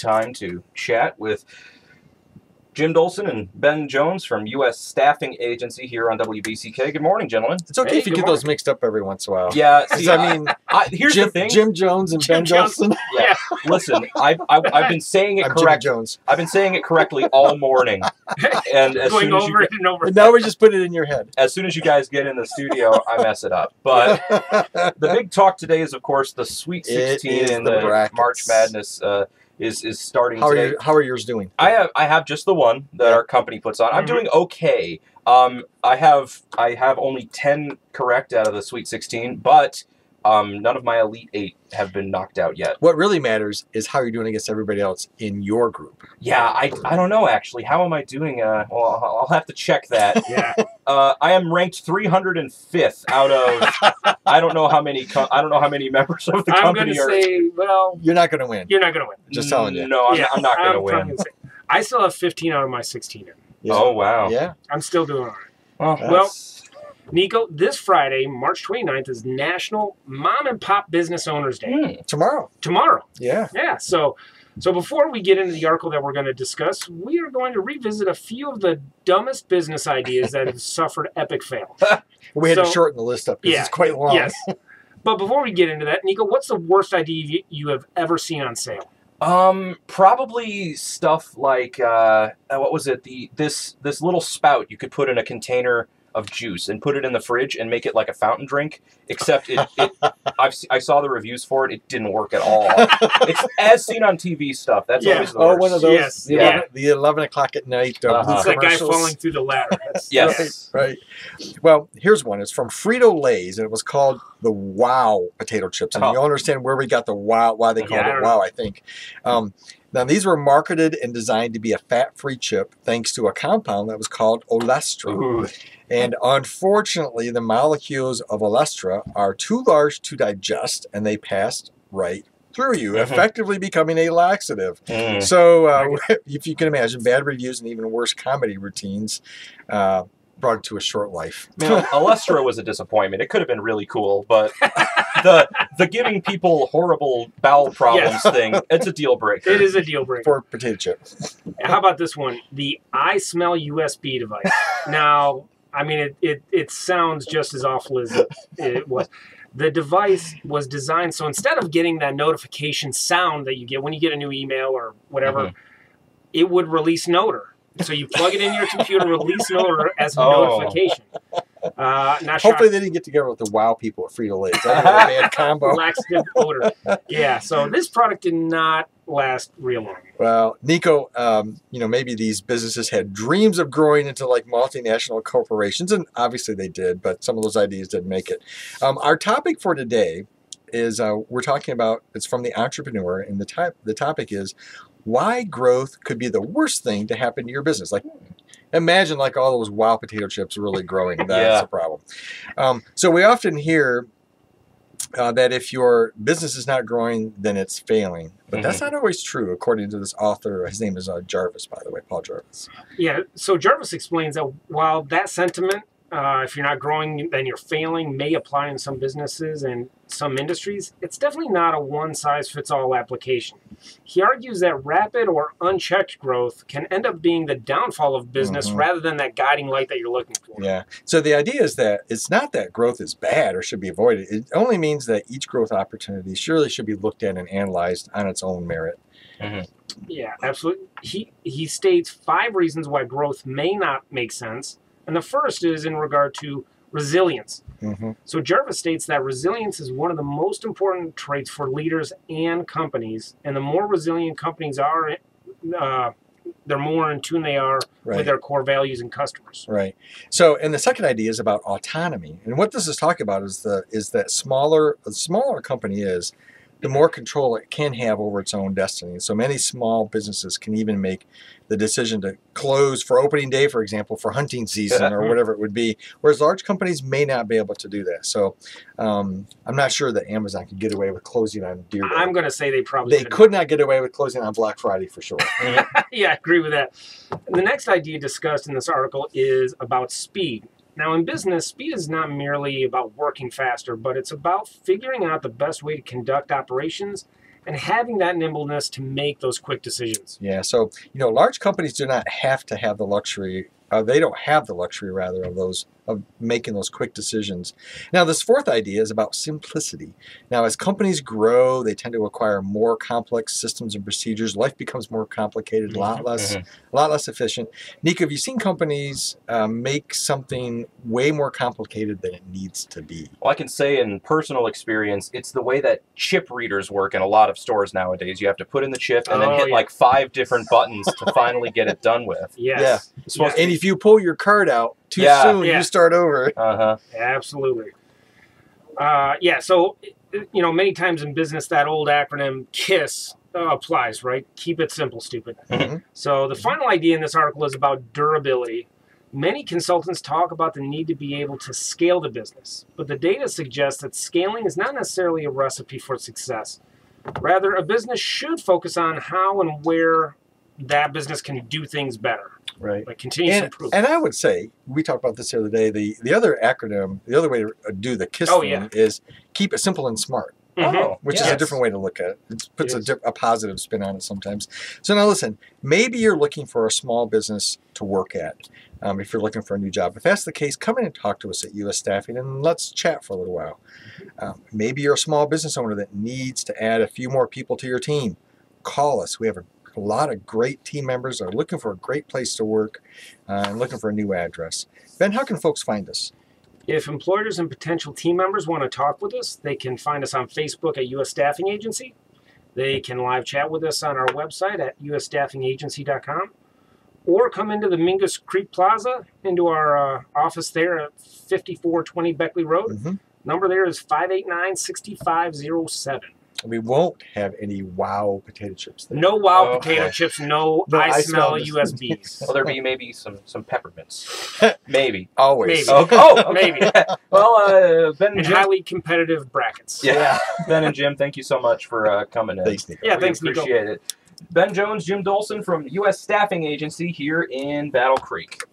time to chat with Jim Dolson and Ben Jones from U.S. Staffing Agency here on WBCK. Good morning, gentlemen. It's okay if you get those mixed up every once in a while. Yeah, see, I mean, here's the thing. Jim Jones and Ben Dolson. Yeah, listen, I've been saying it correct. Jones. I've been saying it correctly all morning, and as going soon as over it and over. And now we just put it in your head. As soon as you guys get in the studio, I mess it up. But the big talk today is, of course, the Sweet 16 and the March Madness. Is starting today. How are yours doing? I have just the one that our company puts on. I'm doing okay. I have only 10 correct out of the Sweet 16, but none of my Elite 8 have been knocked out yet. What really matters is how you're doing against everybody else in your group. Yeah, I don't know actually. How am I doing? Well, I'll have to check that. Yeah. I am ranked 305th out of I don't know how many members of the company are. I'm going to say, well, you're not going to win. You're not going to win. Just telling you. No, I'm not going to win. I still have 15 out of my 16 in. Yeah. Oh wow. Yeah. I'm still doing all right. Well, Nico, this Friday, March 29th, is National Mom and Pop Business Owners Day. Tomorrow. Yeah. Yeah. So before we get into the article that we're going to discuss, we are going to revisit a few of the dumbest business ideas that have suffered epic fail. We had to shorten the list up because it's quite long. Yes. But before we get into that, Nico, what's the worst idea you have ever seen on sale? Probably stuff like what was it? This little spout you could put in a container of juice and put it in the fridge and make it like a fountain drink, except I saw the reviews for it. It didn't work at all. It's as seen on TV stuff. That's always the worst. One of those. Yes. The 11 o'clock at night. It's that guy falling through the ladder. Yes. Right. Well, here's one. It's from Frito-Lay's, and it was called the Wow potato chips. And you'll understand where we got the Wow, why they called it Wow, I think. Now, these were marketed and designed to be a fat-free chip thanks to a compound that was called olestra. Ooh. And unfortunately, the molecules of olestra are too large to digest, and they passed right through you, effectively becoming a laxative. So, if you can imagine, bad reviews and even worse comedy routines brought it to a short life. Man, olestra was a disappointment. It could have been really cool, but the giving people horrible bowel problems thing, it's a deal breaker. It is a deal breaker. For potato chip. How about this one? The I Smell USB device. Now, I mean, it sounds just as awful as it was. The device was designed so instead of getting that notification sound that you get when you get a new email or whatever, it would release an odor. So you plug it in your computer, release an odor as a notification. Hopefully they didn't get together with the Wow people at Frito-Lay's. That was a bad combo. Laxative odor. Yeah, so this product did not last real long. Well, Nico, maybe these businesses had dreams of growing into like multinational corporations, and obviously they did, but some of those ideas didn't make it. Our topic for today is we're talking about, it's from the entrepreneur, and the topic is why growth could be the worst thing to happen to your business. Like, imagine like all those Wow potato chips really growing. That's a problem. So we often hear that if your business is not growing, then it's failing. But that's not always true, according to this author. His name is Jarvis, by the way, Paul Jarvis. Yeah, so Jarvis explains that while that sentiment, if you're not growing, then you're failing, may apply in some businesses and some industries, it's definitely not a one-size-fits-all application. He argues that rapid or unchecked growth can end up being the downfall of business rather than that guiding light that you're looking for. Yeah. So the idea is that it's not that growth is bad or should be avoided. It only means that each growth opportunity surely should be looked at and analyzed on its own merit. Yeah, absolutely. He states 5 reasons why growth may not make sense. And the first is in regard to resilience. So Jarvis states that resilience is one of the most important traits for leaders and companies. And the more resilient companies are, the more in tune they are with their core values and customers. Right. So, and the second idea is about autonomy. And what this is talking about is that the smaller a company is, the more control it can have over its own destiny. So many small businesses can even make the decision to close for opening day, for example, for hunting season or whatever it would be, whereas large companies may not be able to do that. So I'm not sure that Amazon could get away with closing on Deer Day. I'm going to say they could not get away with closing on Black Friday for sure. Yeah, I agree with that. The next idea discussed in this article is about speed. Now, in business, speed is not merely about working faster, but it's about figuring out the best way to conduct operations and having that nimbleness to make those quick decisions. Yeah, so, large companies do not have to have the luxury, they don't have the luxury, rather, of making those quick decisions. Now, this fourth idea is about simplicity. Now, as companies grow, they tend to acquire more complex systems and procedures. Life becomes more complicated, a lot less efficient. Nico, have you seen companies make something way more complicated than it needs to be? Well, I can say in personal experience, it's the way that chip readers work in a lot of stores nowadays. You have to put in the chip and then hit like 5 different buttons to finally get it done with. Yes. Yeah. And if you pull your card out too soon, you start over. Absolutely. So, many times in business, that old acronym KISS applies, right? Keep it simple, stupid. So the final idea in this article is about durability. Many consultants talk about the need to be able to scale the business, but the data suggests that scaling is not necessarily a recipe for success. Rather, a business should focus on how and where that business can do things better. Right. Like continuous improvement. And I would say, we talked about this the other day, the other acronym, the other way to do the KISS thing is keep it simple and smart. Which is a different way to look at it. It puts a positive spin on it sometimes. So now listen, maybe you're looking for a small business to work at if you're looking for a new job. If that's the case, come in and talk to us at US Staffing and let's chat for a little while. Maybe you're a small business owner that needs to add a few more people to your team. Call us. We have a lot of great team members that are looking for a great place to work and looking for a new address. Ben, how can folks find us? If employers and potential team members want to talk with us, they can find us on Facebook at US Staffing Agency. They can live chat with us on our website at usstaffingagency.com, or come into the Mingus Creek Plaza, into our office there at 5420 Beckley Road. Number there is 589-6507. We won't have any wow potato chips there. No wow potato chips, no I smell USBs. Will there be maybe some peppermints? Maybe. Always. Maybe. Maybe. Well, Ben and Jim. Highly competitive brackets. Yeah. Ben and Jim, thank you so much for coming in. Thanks, Nico. Yeah, thanks, Nico. Appreciate it. Ben Jones, Jim Dolson from US Staffing Agency here in Battle Creek.